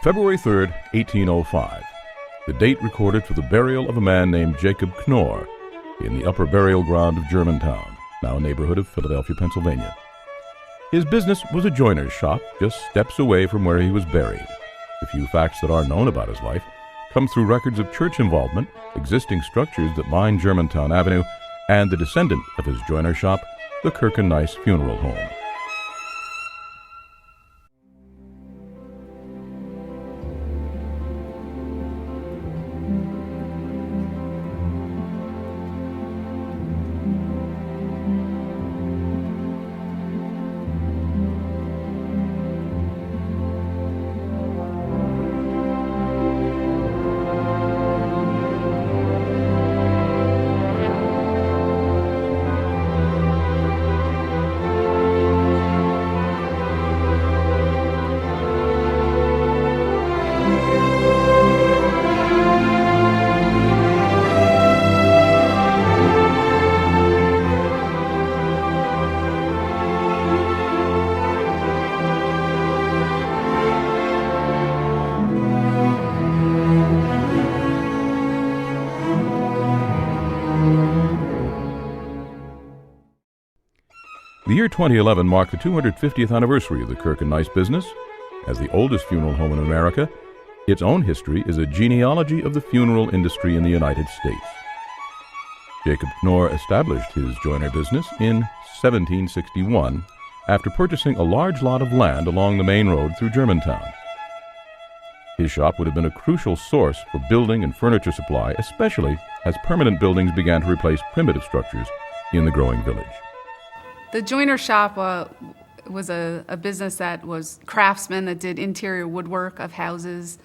February 3rd, 1805. The date recorded for the burial of a man named Jacob Knorr in the upper burial ground of Germantown, now a neighborhood of Philadelphia, Pennsylvania. His business was a joiner's shop just steps away from where he was buried. The few facts that are known about his life come through records of church involvement, existing structures that line Germantown Avenue, and the descendant of his joiner shop, the Kirk Nice Funeral Home. The year 2011 marked the 250th anniversary of the Kirk Nice business. As the oldest funeral home in America, its own history is a genealogy of the funeral industry in the United States. Jacob Knorr established his joiner business in 1761 after purchasing a large lot of land along the main road through Germantown. His shop would have been a crucial source for building and furniture supply, especially as permanent buildings began to replace primitive structures in the growing village. The joiner shop was a business that was craftsmen that did interior woodwork of houses,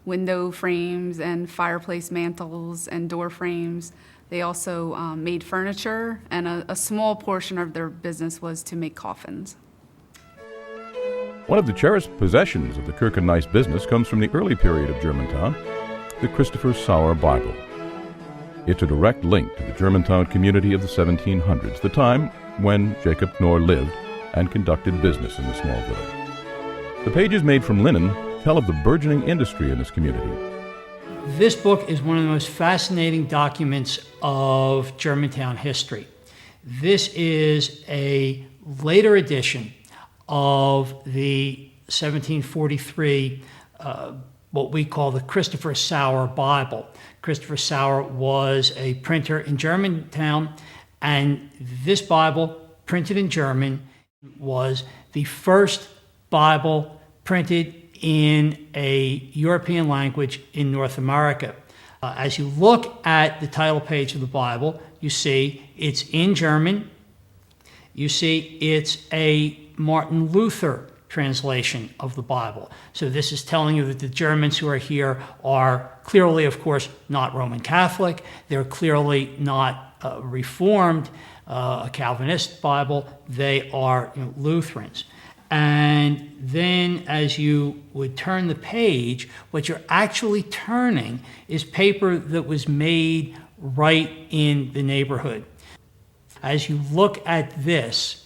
window frames and fireplace mantles and door frames. They also made furniture, and a small portion of their business was to make coffins. One of the cherished possessions of the Kirk and Nice business comes from the early period of Germantown, the Christopher Sauer Bible. It's a direct link to the Germantown community of the 1700s, the time when Jacob Knorr lived and conducted business in the small village. The pages made from linen tell of the burgeoning industry in this community. This book is one of the most fascinating documents of Germantown history. This is a later edition of the 1743, what we call the Christopher Sauer Bible. Christopher Sauer was a printer in Germantown, and this Bible, printed in German, was the first Bible printed in a European language in North America. As you look at the title page of the Bible, you see it's in German. You see it's a Martin Luther translation of the Bible. So this is telling you that the Germans who are here are clearly, of course, not Roman Catholic. They're clearly not Reformed, a Calvinist Bible. They are Lutherans. And then as you would turn the page, what you're actually turning is paper that was made right in the neighborhood. As you look at this,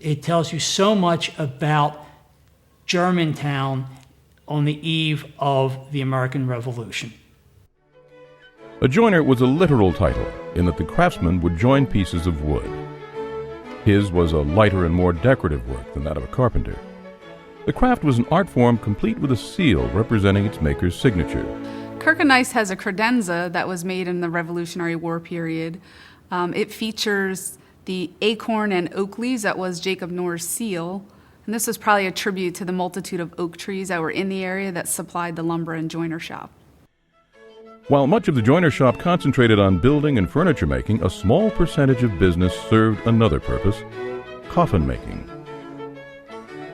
it tells you so much about Germantown on the eve of the American Revolution. A joiner was a literal title in that the craftsman would join pieces of wood. His was a lighter and more decorative work than that of a carpenter. The craft was an art form complete with a seal representing its maker's signature. Kirk Nice has a credenza that was made in the Revolutionary War period. It features the acorn and oak leaves that was Jacob Knorr's seal. And this was probably a tribute to the multitude of oak trees that were in the area that supplied the lumber and joiner shop. While much of the joiner shop concentrated on building and furniture making, a small percentage of business served another purpose: coffin making.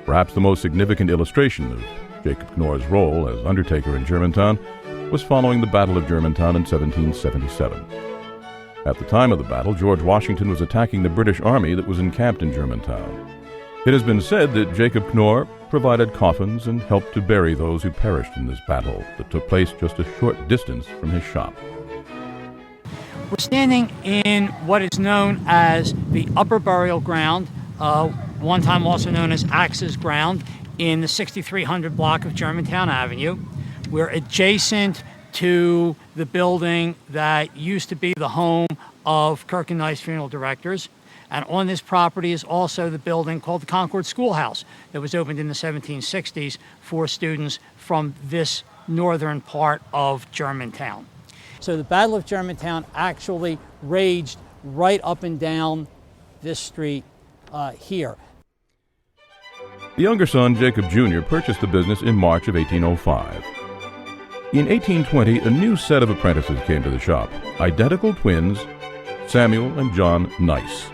Perhaps the most significant illustration of Jacob Knorr's role as undertaker in Germantown was following the Battle of Germantown in 1777. At the time of the battle, George Washington was attacking the British Army that was encamped in Germantown. It has been said that Jacob Knorr provided coffins and helped to bury those who perished in this battle that took place just a short distance from his shop. We're standing in what is known as the upper burial ground, one time also known as Axe's Ground. in the 6300 block of Germantown Avenue. We're adjacent to the building that used to be the home of Kirk Nice Funeral Directors. And on this property is also the building called the Concord Schoolhouse that was opened in the 1760s for students from this northern part of Germantown. So the Battle of Germantown actually raged right up and down this street here. The younger son, Jacob Jr., purchased the business in March of 1805. In 1820, a new set of apprentices came to the shop, identical twins, Samuel and John Nice.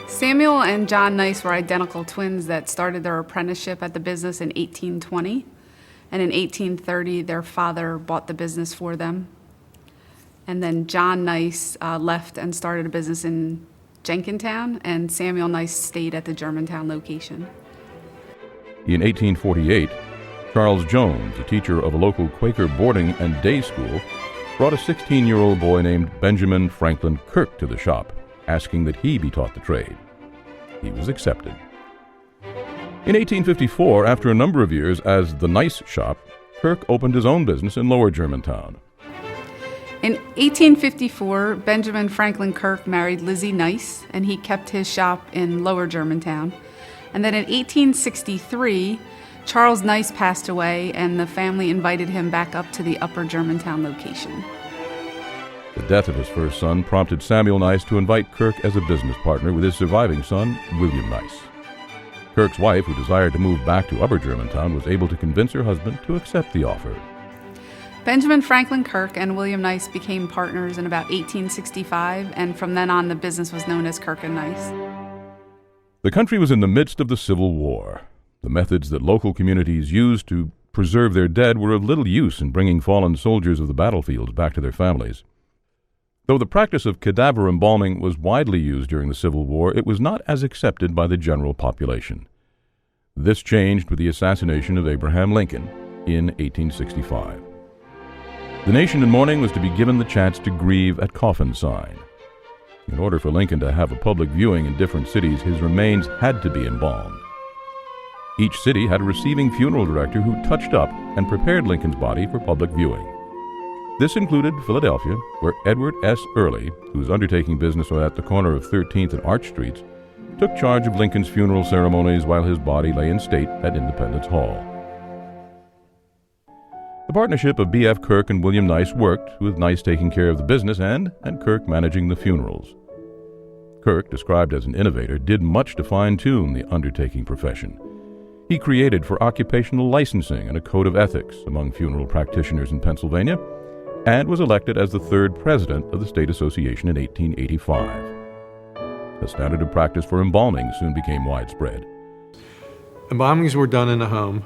Samuel and John Nice were identical twins that started their apprenticeship at the business in 1820. And in 1830, their father bought the business for them. And then John Nice left and started a business in Jenkintown, and Samuel Nice stayed at the Germantown location. In 1848, Charles Jones, a teacher of a local Quaker boarding and day school, brought a 16-year-old boy named Benjamin Franklin Kirk to the shop, asking that he be taught the trade. He was accepted. In 1854, after a number of years as the Nice Shop, Kirk opened his own business in Lower Germantown. In 1854, Benjamin Franklin Kirk married Lizzie Nice, and he kept his shop in Lower Germantown. And then in 1863, Charles Nice passed away, and the family invited him back up to the Upper Germantown location. The death of his first son prompted Samuel Nice to invite Kirk as a business partner with his surviving son, William Nice. Kirk's wife, who desired to move back to Upper Germantown, was able to convince her husband to accept the offer. Benjamin Franklin Kirk and William Nice became partners in about 1865, and from then on the business was known as Kirk and Nice. The country was in the midst of the Civil War. The methods that local communities used to preserve their dead were of little use in bringing fallen soldiers of the battlefields back to their families. Though the practice of cadaver embalming was widely used during the Civil War, it was not as accepted by the general population. This changed with the assassination of Abraham Lincoln in 1865. The nation in mourning was to be given the chance to grieve at coffin sign. In order for Lincoln to have a public viewing in different cities, his remains had to be embalmed. Each city had a receiving funeral director who touched up and prepared Lincoln's body for public viewing. This included Philadelphia, where Edward S. Early, whose undertaking business was at the corner of 13th and Arch Streets, took charge of Lincoln's funeral ceremonies while his body lay in state at Independence Hall. The partnership of B.F. Kirk and William Nice worked, with Nice taking care of the business and Kirk managing the funerals. Kirk, described as an innovator, did much to fine-tune the undertaking profession. He created for occupational licensing and a code of ethics among funeral practitioners in Pennsylvania, and was elected as the third president of the State Association in 1885. A standard of practice for embalming soon became widespread. Embalmings were done in the home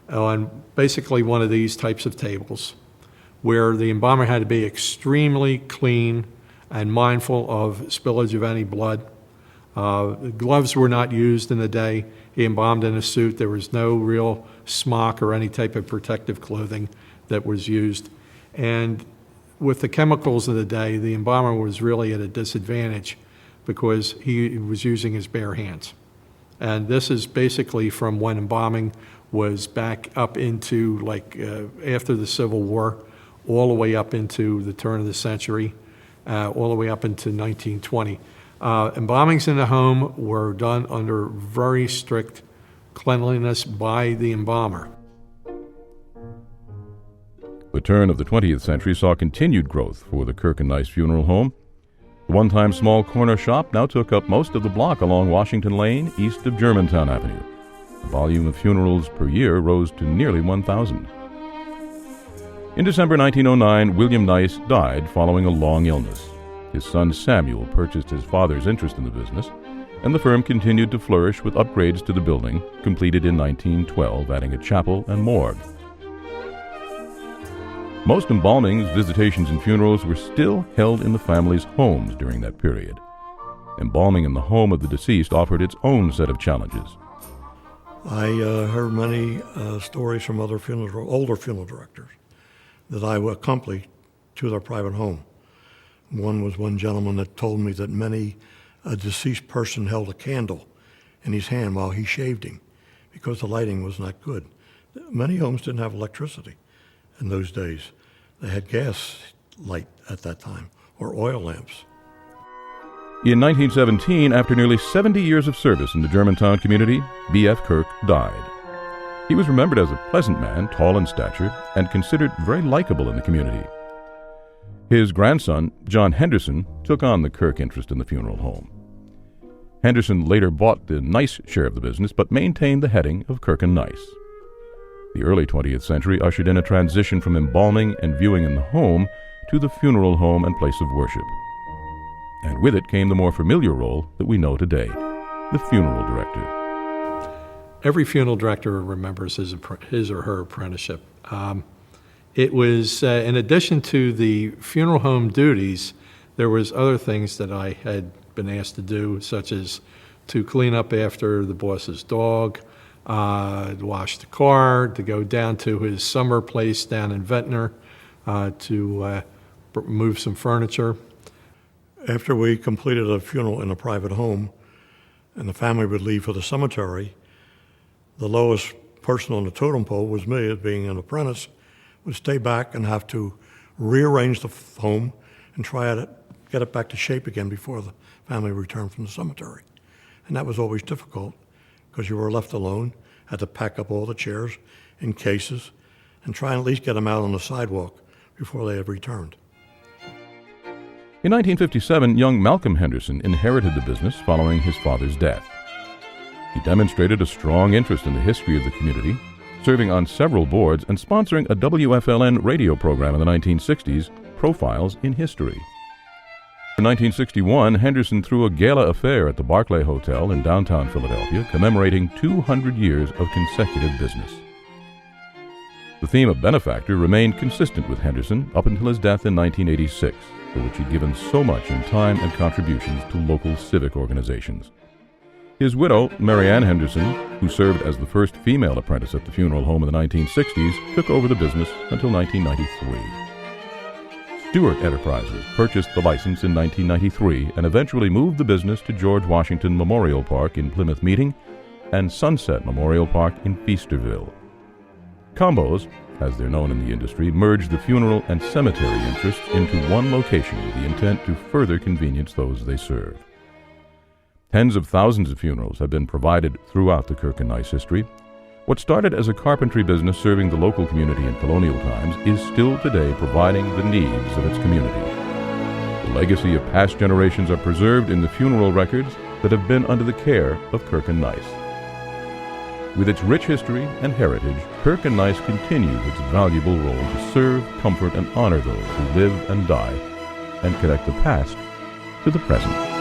on basically one of these types of tables, where the embalmer had to be extremely clean and mindful of spillage of any blood. Gloves were not used in the day. He embalmed in a suit. There was no real smock or any type of protective clothing that was used. And with the chemicals of the day, the embalmer was really at a disadvantage because he was using his bare hands. And this is basically from when embalming was back up into after the Civil War, all the way up into the turn of the century, all the way up into 1920. Embalmings in the home were done under very strict cleanliness by the embalmer. The turn of the 20th century saw continued growth for the Kirk and Nice Funeral Home. The one-time small corner shop now took up most of the block along Washington Lane, east of Germantown Avenue. The volume of funerals per year rose to nearly 1,000. In December 1909, William Nice died following a long illness. His son Samuel purchased his father's interest in the business, and the firm continued to flourish with upgrades to the building, completed in 1912, adding a chapel and morgue. Most embalmings, visitations, and funerals were still held in the family's homes during that period. Embalming in the home of the deceased offered its own set of challenges. I heard many stories from older funeral directors that I accompanied to their private home. One was one gentleman that told me that a deceased person held a candle in his hand while he shaved him, because the lighting was not good. Many homes didn't have electricity in those days. They had gas light at that time, or oil lamps. In 1917, after nearly 70 years of service in the Germantown community, B.F. Kirk died. He was remembered as a pleasant man, tall in stature, and considered very likable in the community. His grandson, John Henderson, took on the Kirk interest in the funeral home. Henderson later bought the Nice share of the business, but maintained the heading of Kirk and Nice. The early 20th century ushered in a transition from embalming and viewing in the home to the funeral home and place of worship. And with it came the more familiar role that we know today, the funeral director. Every funeral director remembers his or her apprenticeship. It was, in addition to the funeral home duties, there was other things that I had been asked to do, such as to clean up after the boss's dog, to wash the car, to go down to his summer place down in Ventnor, to move some furniture. After we completed a funeral in a private home and the family would leave for the cemetery, the lowest person on the totem pole was me, as being an apprentice, would stay back and have to rearrange the home and try to get it back to shape again before the family returned from the cemetery. And that was always difficult because you were left alone, had to pack up all the chairs in cases and try and at least get them out on the sidewalk before they had returned. In 1957, young Malcolm Henderson inherited the business following his father's death. He demonstrated a strong interest in the history of the community, serving on several boards and sponsoring a WFLN radio program in the 1960s, Profiles in History. In 1961, Henderson threw a gala affair at the Barclay Hotel in downtown Philadelphia, commemorating 200 years of consecutive business. The theme of benefactor remained consistent with Henderson up until his death in 1986, for which he'd given so much in time and contributions to local civic organizations. His widow, Mary Ann Henderson, who served as the first female apprentice at the funeral home in the 1960s, took over the business until 1993. Stewart Enterprises purchased the license in 1993 and eventually moved the business to George Washington Memorial Park in Plymouth Meeting and Sunset Memorial Park in Feasterville. Combos, as they're known in the industry, merged the funeral and cemetery interests into one location with the intent to further convenience those they serve. Tens of thousands of funerals have been provided throughout the Kirk and Nice history. What started as a carpentry business serving the local community in colonial times is still today providing the needs of its community. The legacy of past generations are preserved in the funeral records that have been under the care of Kirk and Nice. With its rich history and heritage, Kirk and Nice continues its valuable role to serve, comfort, and honor those who live and die, and connect the past to the present.